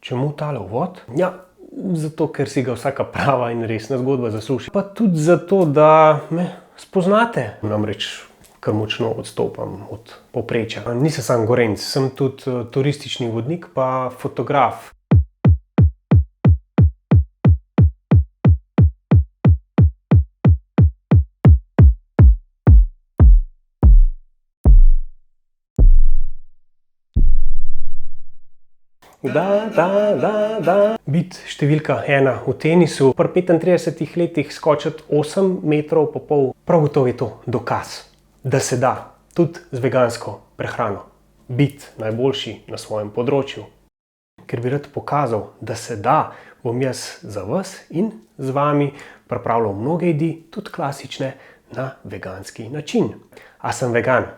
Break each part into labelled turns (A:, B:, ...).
A: Čemu tale uvod? Ja, zato, ker si ga vsaka prava in resna zgodba zasluži. Pa tudi zato, da me spoznate. Namreč kar močno odstopam od povprečja. Nisem sam Gorenjec, sem tudi turistični vodnik pa fotograf. Biti številka 1 v tenisu, pri 35 letih skočiti 8,5 metrov, prav gotovo je to dokaz, da se da tudi z vegansko prehrano biti najboljši na svojem področju. Ker bi rad pokazal, da se da, bom jaz za vas in z vami pripravljal mnoge jedi, tudi klasične, na veganski način. A sem vegan?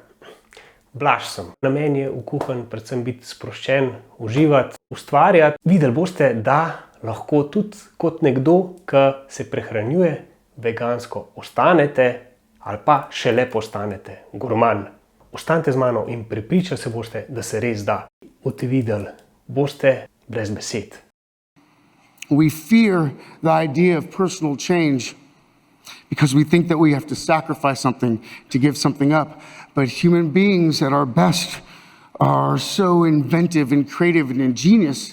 A: Blaž sem. Namen je v kuhinji predvsem biti sproščen, uživati, ustvarjati. Videli boste, da lahko tudi kot nekdo, ki se prehranjuje vegansko, ostanete ali pa šele postanete gurman. Ostanite z mano in prepričali se boste, da se res da. Boste videli, boste brez besed.
B: We fear the idea of personal change because we think that we have to sacrifice something to give something up. But human beings at our best are so inventive and creative and ingenious.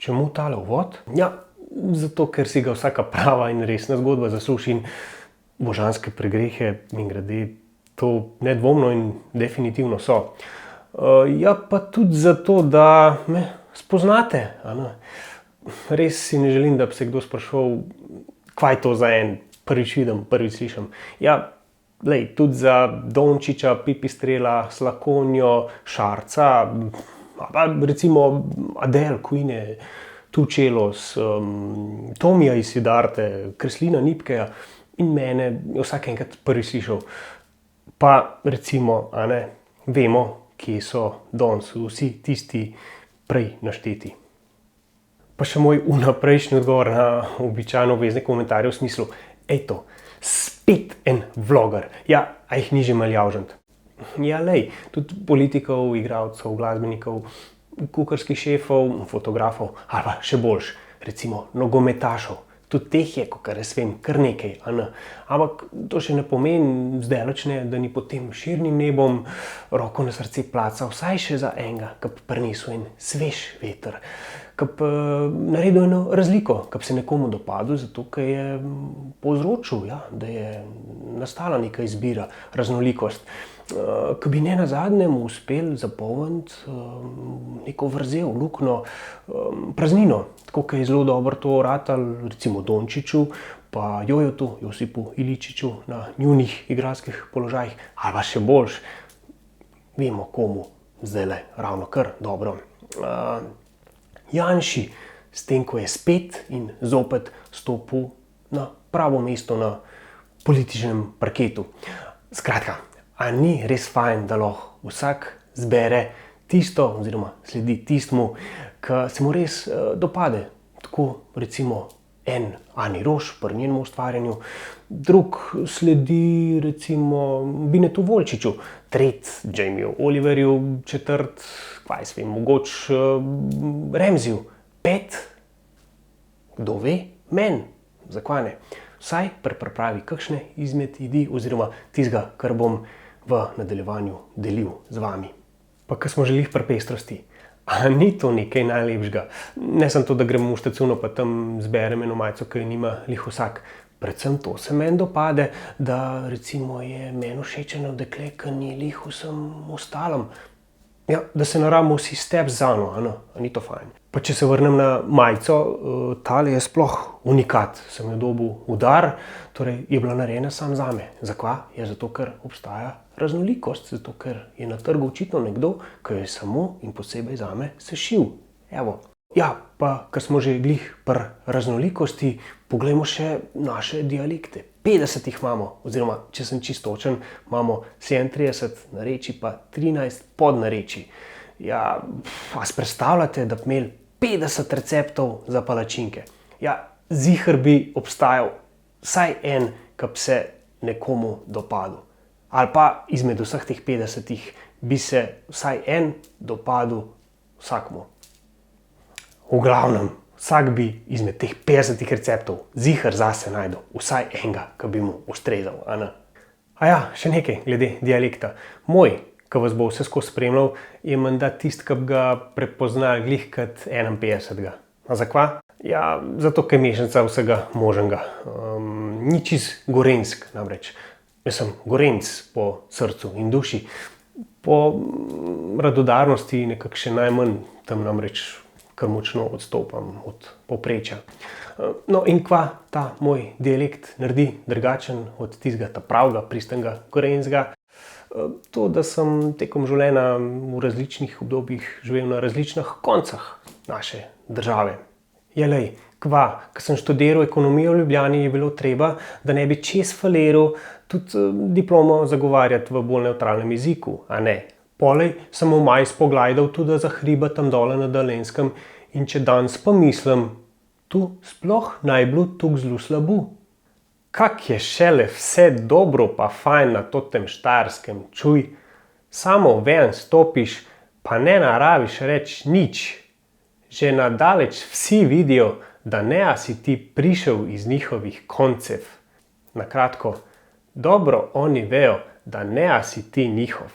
A: Čemu tale uvod? Ja, zato, ker si ga vsaka prava in resna zgodba zasluži in božanske pregrehe, mimogrede, to nedvomno in definitivno so. Ja, pa tudi zato, da me spoznate. Res si ne želim, da bi se kdo spraševal, kaj je to za en, prvič vidim, prvič slišim. Ja, glej, tudi za Dončića, Pipistrela, Slakonjo, Šarca, recimo Adele, Queen, Tučelos, Tomija iz Siddharte, Kreslina Nipkeja in mene je vsak enkrat prvi slišal. Pa recimo, vemo, kje so danes vsi tisti prej našteti. Pa še moj vnaprejšnji odgovor na običajno obvezne komentarje v smislu: ejto, spet en vloger. Ja, a jih ni že malo javžent? Ja, lej, tudi politikov, igralcev, glasbenikov, kuharskih šefov, fotografov, ali pa še boljš, recimo nogometašov. Tudi teh je, kakor jaz vem, kar nekaj. Ampak to še ne pomeni zdaleč ne, da ni pod tem širnim nebom roko na srce placa vsaj še za enega, ki bi prinesel en svež veter, ki bi naredil eno razliko, ki bi se nekomu dopadel, zato ker je povzročil, da je nastala neka izbira, raznolikost, ki bi nenazadnje mu uspel zapolniti neko vrzel, luknjo, praznino. Tako kot je zelo dobro to ratalo recimo Dončiću, pa Jojotu, Josipu Iličiću na njunih igralskih položajih, ali pa še boljš, vemo komu zdajle ravno kar dobro. Janši, s tem, ko je spet in zopet stopil na pravo mesto na političnem parketu. Skratka, a ni res fajn, da lahko vsak zbere tisto oziroma sledi tistmu, ki se mu res dopade. Tako recimo en Ani Roš pri njenem ustvarjanju, drug sledi recimo Binetu Volčiču, tretji Jamieju Oliverju, četrt, kaj jaz vem, mogoče Ramseyju, pet, kdo ve, meni, zakaj ne. Vsaj pri pripravi kakšne izmed jedi oziroma tistega, kar bom v nadaljevanju delil z vami. Pa ko smo že glih pri pestrosti, a ni to nekaj najlepšega? Ne samo to, da grem v štacuno pa tam zberem eno majico, ki jo nima glih vsak. Predvsem to se meni dopade, da recimo je meni všeč eno dekle, ki ni glih vsem ostalem. Ja, da se ne rabimo vsi steps zano, ni to fajn. Pa če se vrnem na majico, tale je sploh unikat. Sem jo dobil udar, torej je bila narejena sam zame. Zakaj? Ja, zato, ker obstaja raznolikost, zato, ker je na trgu očitno nekdo, ki jo je samo in posebej zame sešil. Evo. Ja, pa, ker smo že glih pri raznolikosti, poglejmo še naše dialekte. 50 jih imamo, oziroma, če sem čistočen, imamo 37 narečij pa 13 podnarečij. Ja, a si predstavljate, da bi imeli 50 receptov za palačinke? Ja, ziher bi obstajal vsaj en, ki bi se nekomu dopadel. Ali pa izmed vseh teh 50 bi se vsaj en dopadel vsakmu. V glavnem, vsak bi izmed teh 50 receptov ziher zase najdel vsaj enega, ki bi mu ustrezal. A ja, še nekaj glede dialekta. Moj, ki vas bo vse skozi spremljal, je menda tisti, ki bi ga prepoznali glih kot 51. A zakaj? Ja, zato, ker je mešanica vsega možnega. Ni čist gorenjsk namreč. Jaz sem gorenjc po srcu in duši. Po radodarnosti nekako še najmanj, tam namreč kar močno odstopam od povprečja. No, in kva ta moj dialekt naredi drugačen od tistega pravega, pristnega gorenjskega? To, da sem tekom življenja v različnih obdobjih živel na različnih koncah naše države. Ja, lej, kva, ko sem študiral ekonomijo v Ljubljani, je bilo treba, da ne bi čez faliral, tudi diplomo zagovarjati v bolj nevtralnem jeziku, a ne. Polej sem v maj spogledal tudi za hriba tam dole na Dolenjskem in če danes pa mislim, tu sploh naj bilo tukaj zelo slabo. Kak je šele vse dobro pa fajn na totem Štajerskem, čuj. Samo ven stopiš, pa ne narabiš reči nič. Že nadaleč vsi vidijo, da ne si ti prišel iz njihovih koncev. Na kratko, dobro oni vejo, da ne si ti njihov.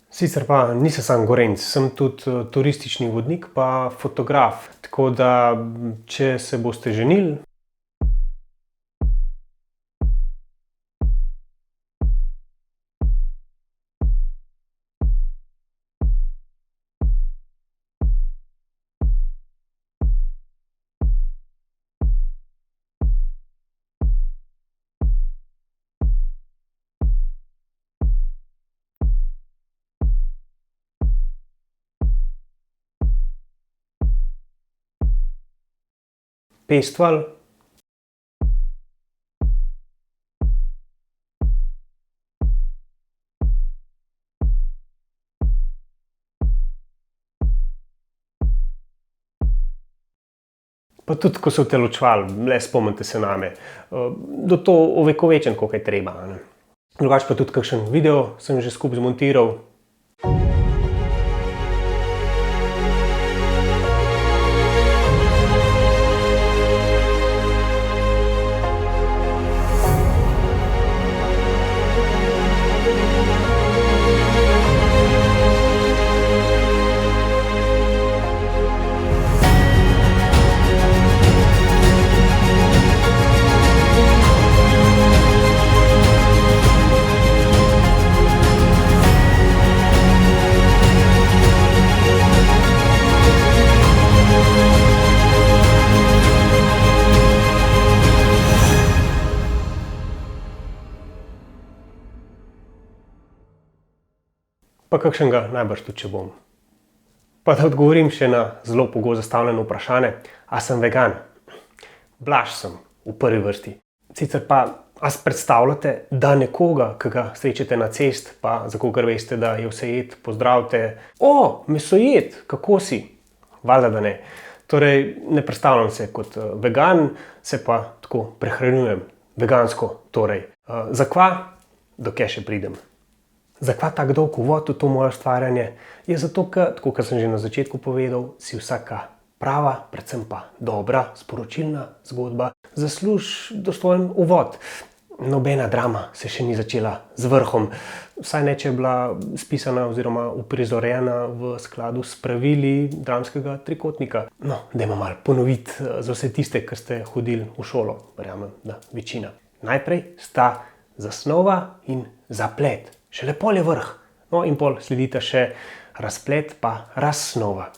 A: Sicer pa nisem sam gorenjc, sem tudi turistični vodnik pa fotograf, tako da če se boste ženili, pestvali, pa tudi, ko so te ločvali, le spomnite se name, da to ovekovečen, koliko je treba. Drugače pa tudi kakšen video sem že skupaj zmontiral. Pa kakšnega najbrž tudi če bom. Pa da odgovorim še na zelo pogosto zastavljeno vprašanje, a sem vegan? Blaž sem, v prvi vrsti. Sicer pa, a si predstavljate, da nekoga, ki ga srečate na cesti, pa za kogar veste, da je vsejed, pozdravite, o, mesojed, kako si? Valjda, da ne. Torej, ne predstavljam se kot vegan, se pa tako prehranjujem, vegansko torej. Zakaj? Dokaj še pridem. Zakaj tak dolg uvod v to moje ustvarjanje? Je zato, ker, tako kot sem že na začetku povedal, si vsaka prava, predvsem pa dobra, sporočilna zgodba zasluži dostojen uvod. Nobena drama se še ni začela z vrhom, vsaj ne, če je bila spisana oziroma uprizorjena v skladu s pravili dramskega trikotnika. No, dajmo malo ponoviti za vse tiste, ki ste hodili v šolo, verjamem, da večina. Najprej sta zasnova in zaplet. Šele pol je vrh. No in pol sledita še razplet pa razsnova.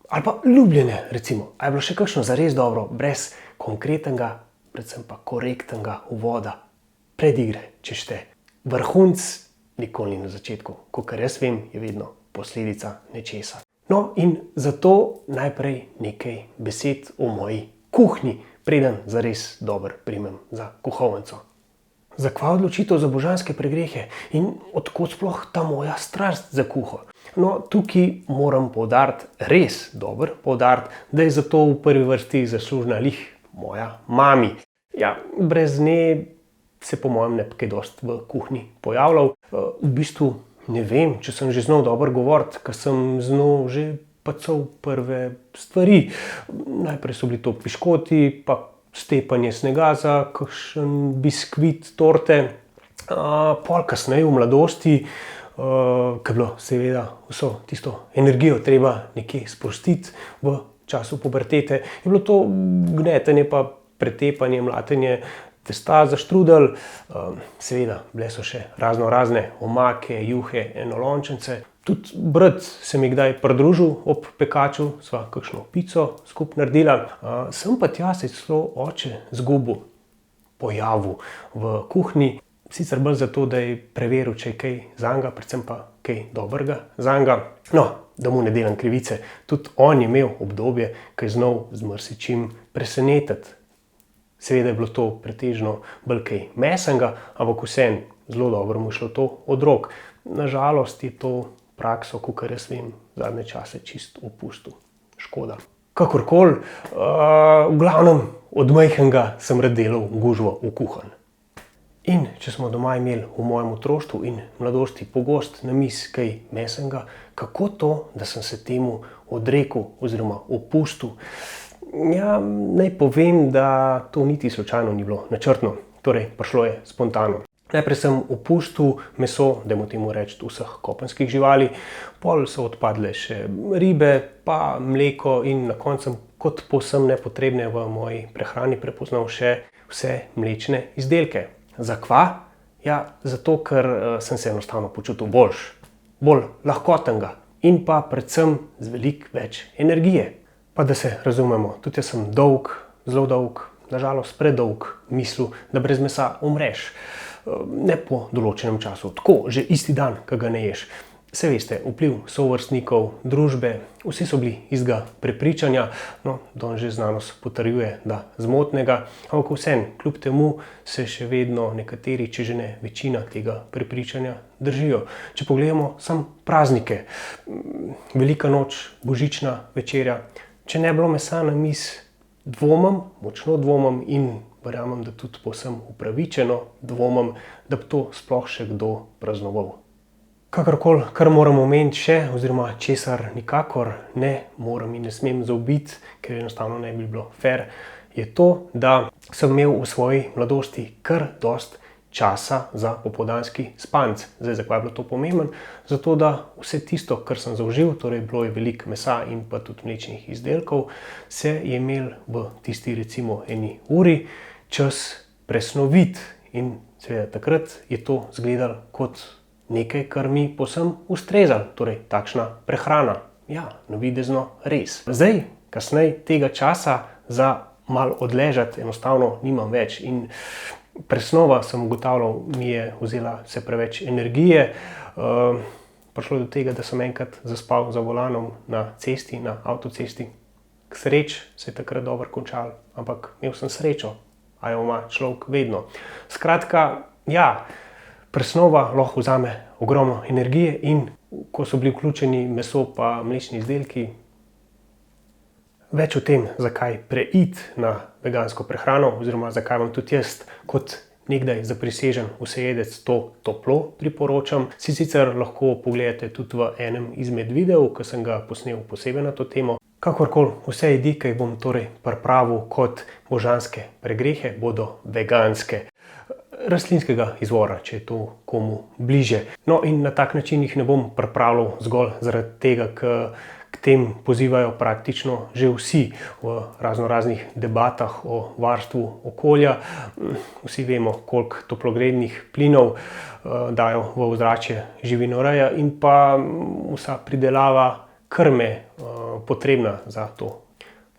A: Ali pa ljubljene, recimo. A je bilo še kakšno zares dobro, brez konkretnega, predvsem pa korektnega uvoda, predigre, če šte. Vrhunc nikoli ni na začetku, kakor jaz vem, je vedno posledica nečesa. No, in zato najprej nekaj besed o moji kuhinji, preden zares dobro primem za kuhovnico. Zakva odločitev za božanske pregrehe in od kod sploh ta moja strast za kuho? No, tukaj moram poudariti, res dobro poudariti, da je za to v prvi vrsti zaslužna lih moja mami. Ja, brez nje se po mojem ne bi kaj dosti v kuhinji pojavljal. V bistvu ne vem, če sem že znal dobro govoriti, ker sem znal že pacal prve stvari. Najprej so bili to piškoti, pa stepanje snega za kakšen biskvit, torte. Pol kasneje v mladosti, ko je bilo seveda vso tisto energijo treba nekje sprostiti v času pubertete, je bilo to gnetenje pa pretepanje, mlatenje testa za štrudelj. Seveda, bile so še razne omake, juhe, enolončence. Tudi brat se mi kdaj pridružil ob pekaču, sva kakšno pico skupaj naredila. Sem pa tja se celo oče zgubil, pojavil v kuhinji. Sicer bolj zato, da je preveril, če je kaj zanj, predvsem pa kaj dobrega zanj. No, da mu ne delam krivice, tudi on je imel obdobje, ko je znal z marsičim presenetiti. Seveda je bilo to pretežno bolj kaj mesenega, ampak vseeno zelo dobro mu je šlo to od rok. Nažalost je to prakso, kakor jaz vem, zadnje čase čist opustil. Škoda. Kakorkoli, v glavnem od majhnega sem rad delal gužvo v kuhinji. In če smo doma imeli v mojem otroštvu in mladosti pogost na mizi kaj mesenega, kako to, da sem se temu odrekel oziroma opustil? Ja, naj povem, da to niti slučajno ni bilo načrtno, torej prišlo je spontano. Najprej sem opustil meso, dajmo temu reči, vseh kopenskih živali, pol so odpadle še ribe, pa mleko in na koncu sem kot povsem nepotrebne v moji prehrani prepoznal še vse mlečne izdelke. Zakva? Ja, zato, ker sem se enostavno počutil bolj lahkotenga in pa predvsem z veliko več energije. Pa da se razumemo, tudi jaz sem zelo dolg, nažalost predolg mislil, da brez mesa umreš. Ne po določenem času, tako, že isti dan, ko ga ne ješ. Saj veste, vpliv sovrstnikov, družbe, vsi so bili istega prepričanja, no, danes že znanost potrjuje, da zmotnega, ampak vseeno, kljub temu se še vedno nekateri, če že ne večina tega prepričanja držijo. Če pogledamo samo praznike, velika noč, božična večerja, če ne bilo mesa na mizi, močno dvomim in verjamem, da tudi povsem upravičeno dvomim, da bi to sploh še kdo praznoval. Kakorkoli, kar moram omeniti še, oziroma česar nikakor ne moram in ne smem zaobiti, ker enostavno ne bi bilo fair, je to, da sem imel v svoji mladosti kar dosti časa za popoldanski spanec. Zdaj, zakaj je bilo to pomembno? Zato, da vse tisto, kar sem zaužil, torej bilo je veliko mesa in pa tudi mlečnih izdelkov, se je imel v tisti recimo 1 uri čas presnoviti in seveda takrat je to izgledalo kot nekaj, kar mi povsem ustrezalo, torej takšna prehrana. Ja, navidezno res. Zdaj, kasneje tega časa za malo odležati enostavno nimam več in presnova, sem ugotavljal, mi je vzela vse preveč energije. Prišlo je do tega, da sem enkrat zaspal za volanom na cesti, na avtocesti. K sreči se je takrat dobro končalo, ampak imel sem srečo, a jo ima človek vedno. Skratka, ja, presnova lahko vzame ogromno energije in ko so bili vključeni meso pa mlečni izdelki, več o tem, zakaj preiti na vegansko prehrano oziroma zakaj vam tudi jaz kot nekdaj zaprisežen vsejedec to toplo priporočam. Si sicer lahko pogledate tudi v enem izmed videov, ki sem ga posnel posebej na to temo. Kakorkoli, vse jedi, ki jih bom torej pripravil kot božanske pregrehe, bodo veganske. Rastlinskega izvora, če je to komu bliže. No in na tak način jih ne bom pripravljal zgolj zaradi tega, ker k tem pozivajo praktično že vsi v raznoraznih debatah o varstvu okolja. Vsi vemo, koliko toplogrednih plinov dajo v ozračje živinoreja in pa vsa pridelava krme potrebna za to.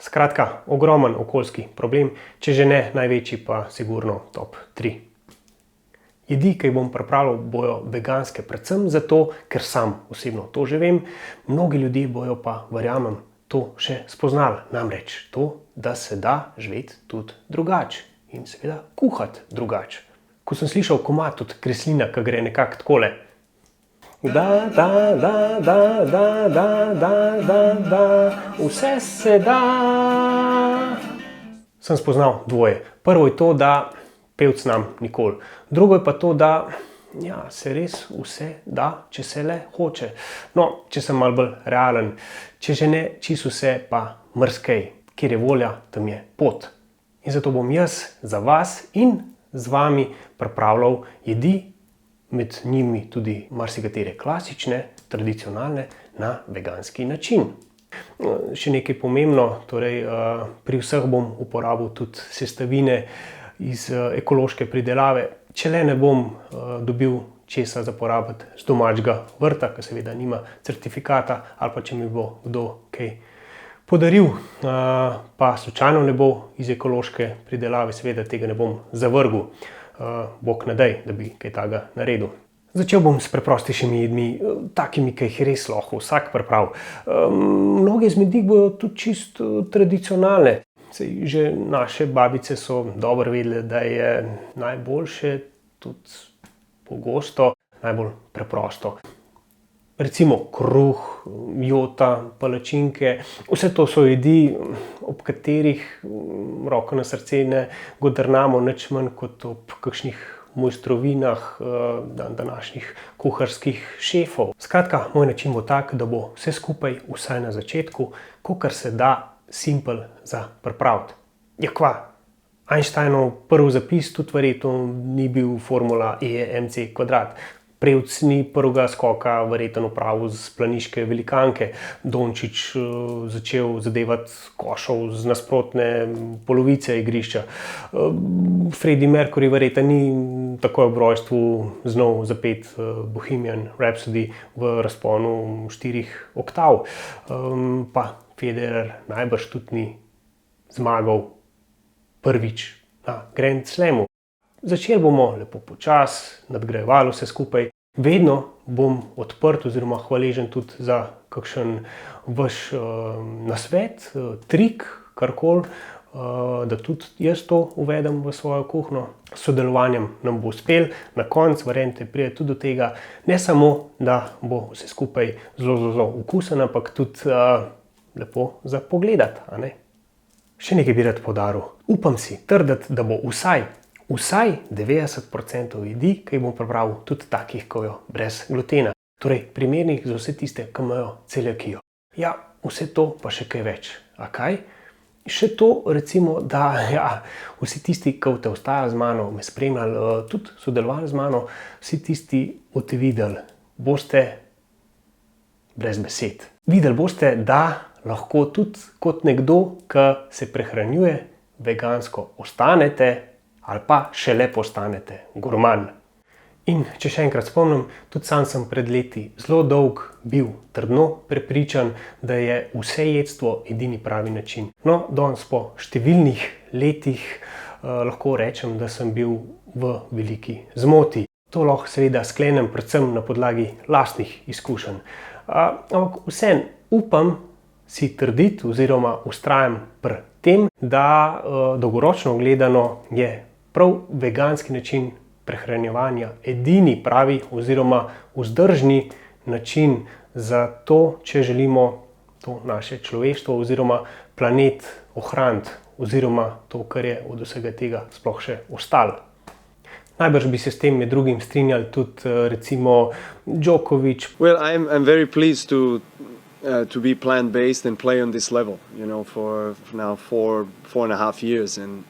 A: Skratka, ogromen okoljski problem, če že ne največji, pa sigurno top 3. Jedi, ki jih bom pripravljal, bojo veganske, predvsem zato, ker sam osebno to že vem, mnogi ljudje bojo pa, verjamem, to še spoznali. Namreč to, da se da živeti tudi drugače in seveda kuhati drugače. Ko sem slišal komad od Kreslina, ki gre nekako takole. Da, vse se da. Sem spoznal dvoje. Prvo je to, da pevc nam nikoli. Drugo je pa to, da se res vse da, če se le hoče. No, če sem malo bolj realen, če že ne čisto vse, pa marsikaj. Kjer je volja, tam je pot. In zato bom jaz za vas in z vami pripravljal jedi, med njimi tudi marsikatere klasične, tradicionalne, na veganski način. Še nekaj pomembno, torej pri vseh bom uporabil tudi sestavine iz ekološke pridelave. Če le ne bom dobil česa za porabiti z domačega vrta, ki seveda nima certifikata, ali pa če mi bo kdo kaj podaril, pa slučajno ne bo iz ekološke pridelave, seveda tega ne bom zavrgel. Bog ne daj, da bi kaj takega naredil. Začel bom s preprostejšimi jedmi, takimi, ki jih res lahko vsak pripravi. Mnoge izmed njih bojo tudi čisto tradicionalne. Saj že naše babice so dobro vedele, da je najboljše, tudi pogosto, najbolj preprosto. Recimo kruh, jota, palačinke, vse to so jedi, ob katerih, roko na srce, ne godrnamo nič manj kot ob kakšnih mojstrovinah današnjih kuharskih šefov. Skratka, moj način bo tak, da bo vse skupaj, vsaj na začetku, kolikor se da, simpel za pripraviti. Ja, kva? Einsteinov prvi zapis tudi verjetno ni bil formula E je mc kvadrat. Prevc ni prvega skoka verjetno opravil z planiške velikanke. Dončić začel zadevati košev z nasprotne polovice igrišča. Freddie Mercury verjetno ni takoj ob rojstvu znal zapeti Bohemian Rhapsody v razponu 4 oktav. Pa Federer najbrž tudi ni zmagal prvič na Grand Slamu. Začeli bomo lepo počasi, nadgrajevali vse skupaj. Vedno bom odprt oziroma hvaležen tudi za kakšen vaš nasvet, trik, karkoli, da tudi jaz to uvedem v svojo kuhinjo. S sodelovanjem nam bo uspelo, na koncu, verjemite, pride tudi do tega, ne samo, da bo vse skupaj zelo okusen, ampak tudi lepo za pogledati, a ne? Še nekaj bi rad poudaril. Upam si trditi, da bo vsaj 90% jedi, ki jih bom pripravil, tudi takih, ko jo brez glutena. Torej, primernih za vse tiste, ki imajo celiakijo. Ja, vse to pa še kaj več. A kaj? Še to, recimo, da vsi tisti, ki boste ostali z mano, me spremljali, tudi sodelovali z mano, vsi tisti boste videli, boste brez besed. Videli boste, da lahko tudi kot nekdo, ki se prehranjuje vegansko, ostanete ali pa šele postanete gurman. In če še enkrat spomnim, tudi sam sem pred leti zelo dolg bil trdno prepričan, da je vsejedstvo edini pravi način. No, danes po številnih letih lahko rečem, da sem bil v veliki zmoti. To lahko seveda sklenem predvsem na podlagi lastnih izkušenj. Ampak vseeno upam si trditi oziroma vztrajam pri tem, da dolgoročno gledano je prav veganski način prehranjevanja edini pravi oziroma vzdržni način za to, če želimo to naše človeštvo oziroma planet ohraniti oziroma to, kar je od vsega tega sploh še ostalo. Najbrž bi se s tem med drugim strinjali tudi recimo Djokovic.
C: Well, I'm very pleased to be plant-based and play on this level, you know, for now 4.5 years, and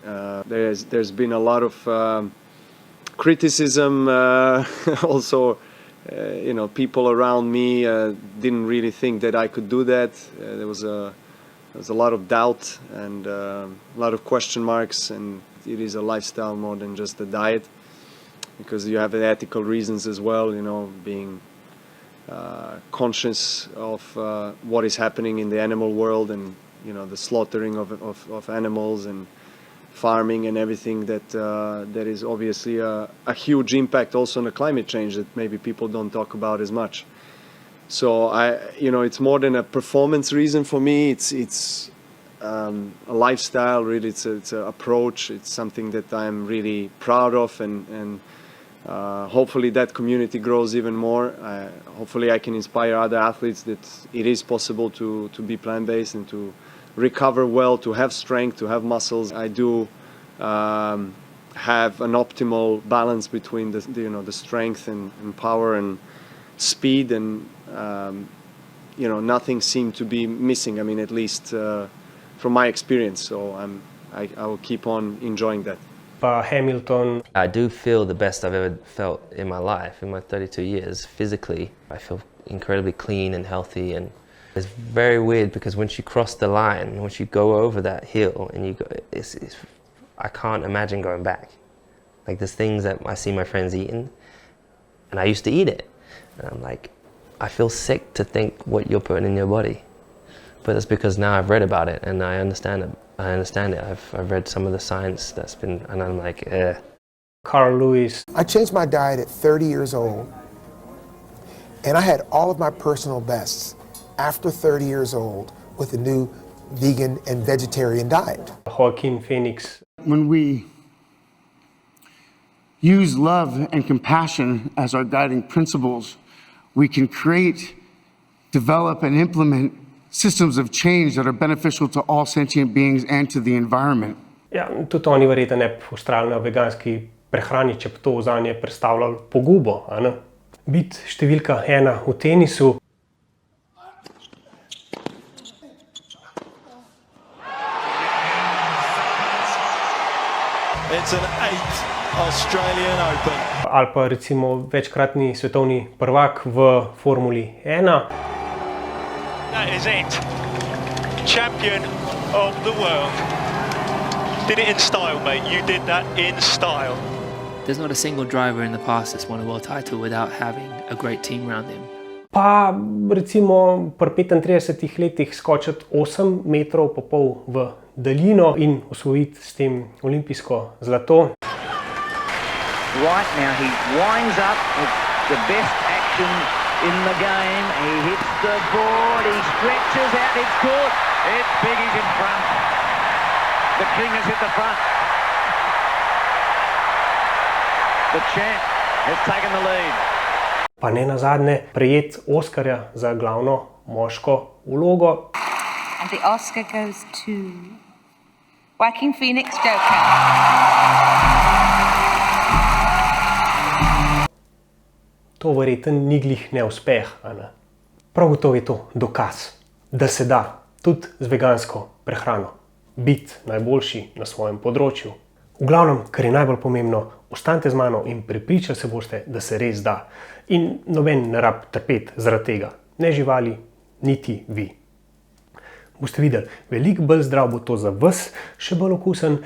C: there's been a lot of criticism, also people around me didn't really think that I could do that. There was a lot of doubt and a lot of question marks, and it is a lifestyle more than just a diet, because you have ethical reasons as well, being conscious of what is happening in the animal world, and the slaughtering of animals and farming and everything that is obviously a huge impact also on the climate change that maybe people don't talk about as much. So it's more than a performance reason for me. It's a lifestyle, really. It's an approach. It's something that I'm really proud of, and hopefully that community grows even more. Hopefully I can inspire other athletes that it is possible to be plant-based and to recover well, to have strength, to have muscles. I do have an optimal balance between the strength and power and speed, and nothing seemed to be missing. I mean, at least from my experience. So I will keep on enjoying that.
A: Hamilton.
D: I do feel the best I've ever felt in my life, in my 32 years. Physically, I feel incredibly clean and healthy, and it's very weird because once you cross the line, once you go over that hill, and you go, I can't imagine going back. Like, there's things that I see my friends eating, and I used to eat it, and I'm like, I feel sick to think what you're putting in your body. But that's because now I've read about it and I understand it. I've read some of the science that's been, and I'm like, eh.
A: Carl Lewis.
E: I changed my diet at 30 years old, and I had all of my personal bests after 30 years old with a new vegan and vegetarian diet.
A: Joaquin Phoenix.
B: When we use love and compassion as our guiding principles, we can create, develop, and implement systems of change that are beneficial to all sentient beings and to the environment.
A: Ja, tudi oni verjetno ne bi ustrajali na veganski prehrani, če bi to zanje predstavljalo pogubo. Biti številka 1 v tenisu.
F: It's an 8th Australian Open.
A: Ali pa recimo večkratni svetovni prvak v Formuli 1.
G: That is it. Champion of the world. Did it in style, mate. You did that in style.
H: There's not a single driver in the past that's won a world title without having a great team around him.
A: Pa recimo pri 35 letih skočiti 8,5 metrov v daljino in osvojiti s tem olimpijsko zlato.
I: Right now he winds up with the best action in the game. He hits the board, he stretches out, it's good. It's big, he's in front. The king is at the front. The champ has taken the lead.
A: Pa ne nazadnje prejeti Oskarja za glavno moško vlogo.
J: And the Oscar goes to Joaquin Phoenix Joker.
A: To verjetno ni glih neuspeh. Prav gotovo je to dokaz, da se da tudi z vegansko prehrano biti najboljši na svojem področju. V glavnem, kar je najbolj pomembno, ostanite z mano in prepričali se boste, da se res da. In noben ne rab trpeti zaradi tega. Ne živali, niti vi. Boste videli, veliko bolj zdrav bo to za vas, še bolj okusen,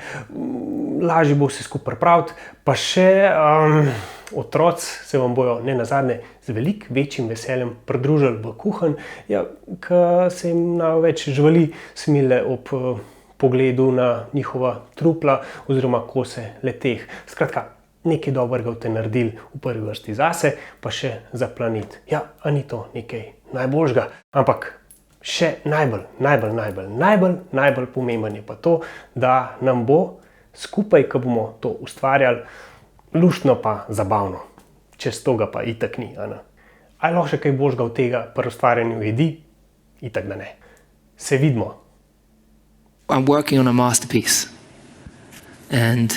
A: lažje bo se skupaj pripraviti, pa še otroci se vam bojo ne nazadnje z veliko večjim veseljem pridružili v kuhanj, ko se jim največ živali smile ob pogledu na njihova trupla oziroma kose leteh. Skratka, nekaj dobrega boste naredili v prvi vrsti zase, pa še za planet. Ja, a ni to nekaj najboljšega? Ampak še najbolj pomemben je pa to, da nam bo skupaj, ko bomo to ustvarjali, luštno pa zabavno. Čez toga pa itak ni. A je lahko še kaj boljšega od tega pri ustvarjanju jedi? Itak da ne. Se vidimo.
H: I'm working on a masterpiece and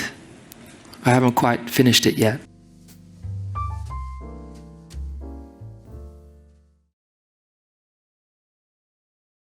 H: I haven't quite finished it yet.